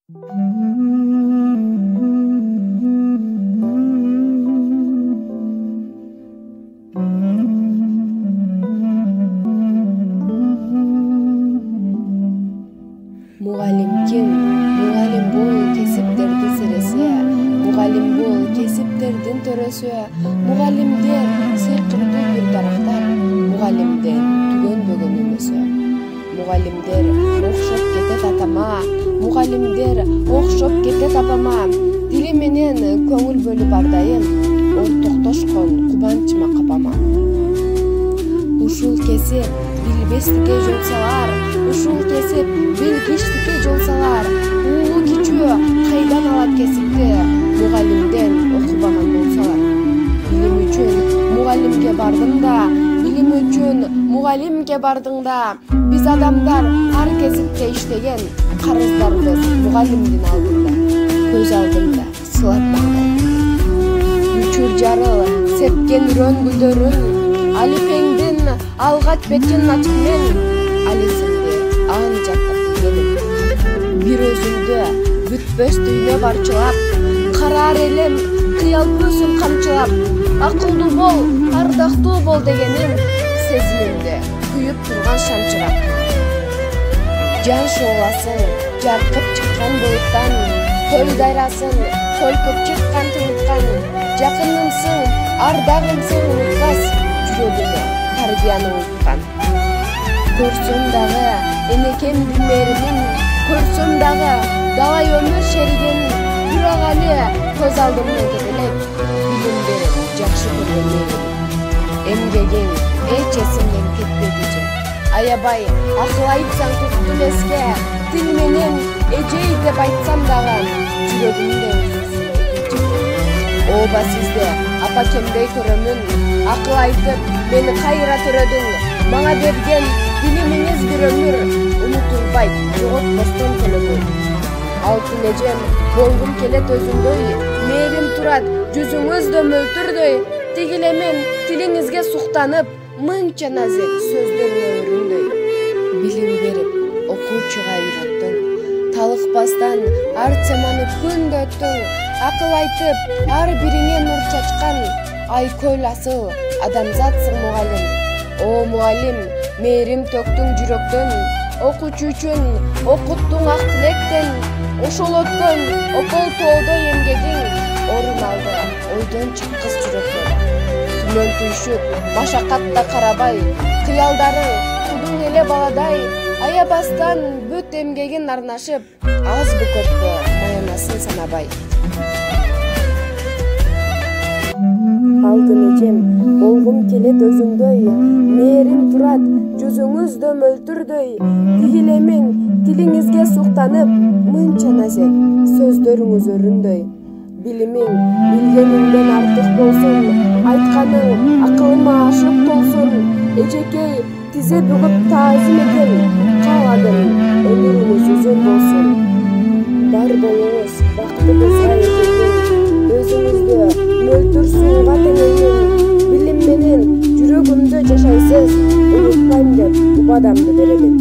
Mugallim kim? Mugallim бул кесиптерди сиресе, мугалим бул кесиптердин төрөсү, мугалимдер сыйкырдуу бир дарактар, мугалимдер түгөнбөгөн өмөсү. Мугалимдер окшоп кетет атама, мугалимдер окшоп кетет апама, дили менен көңүл бөлүп ардайым, ортоктошкон кубанычыма капама. Ушул кесип билбестикке жол салар, ушул кесип билгичтикке жол салар, уулу кичүү кайдан алат кесипти, мугалимден окубаган болсалар. Билим үчүн мугалимге бардым да, билим үчүн мугалимге бардың да, биз адамдар ар кесипте иштеген, карыздарыбыз мугалимдин алдында, көз алдымда сылатмандай. Үчүр жарыл сепкен үрөн гүлдөрүн, алипеңдин алгач бетин ачып мен, алисимди ан жактап келем. Бир өзүмдү бүтпөс дүйнө барчылап, караар элем кыялпөсүн камчылап, акылдуу бол, ардактуу бол дегеним, сезимимди күйүп турган шамчырап. Жан шооласын жаркып чыккан булуттан, көл дайрасын көлкүп чыккан тыныткан, жакынымсың, ардагымсың унутпас, жүрөгүмө тарбияны уткан. Көрсөм дагы энекемдин мээримин, көрсөм дагы далай өмүр шеригенин, бирок али көз алдымдан кетелек, билим берип жакшы көргөн мээримин. Эмгегиң эч эсимден кетпеди же, аябай акыл айтсаң туттум эске, тил менен эжей деп айтсам дагы, жүрөгүмдө ооба сизде апакемдей көрөмүн, акыл айтып мени кайра төрөдүң, мага берген билимиңиз бир өмүр, унутулбайт, жоготпостон төлөмүн. Алтын эжем болгум келет өзүңдөй, мээрим турат жүзүңүздө мөлтүрдөй, тигилемин тилиңизге суктанып, мынча назик сөздөрүңө өрүндөй. Билим берип окуучуга үйрөттүң, талыкпастан ар семаны күндө өттүң, акыл айтып ар бириңе нур чачкан, айкөл асыл адамзатсың мугалим. О мугалим, мээрим төктүң жүрөктөн, окуучу үчүн окуттуң ак тилектен, ошолоттон опол тоодой эмгегиң, орун алды ойдон чыккыс жүрөктөн. Түмөн түйшүп машакатта карабай, кыялдарың кудуң эле баладай, аябастан бүт эмгегин арнашып, азбы көппү маянасын санабай. Алтын эжем болгум келет өзүңдөй, мээрим турат жүзүңүздө мөлтүрдөй, тигилемин тилиңизге суктанып, мынча назик сөздөрүңүз өрүндөй. Билимиң билгениңден артык болсун, айтканың акылыма ашып толсун, эжекей тизе бүгүп таазим этем, кааладым өмүрүңүз uzun болсун. Бар болуңуз бактыбызга эжекей, өзүңүздү мөлтүр сууга теңейин, билим менен жүрөгүмдө жашайсыз, унутпайм деп убадамды беремин.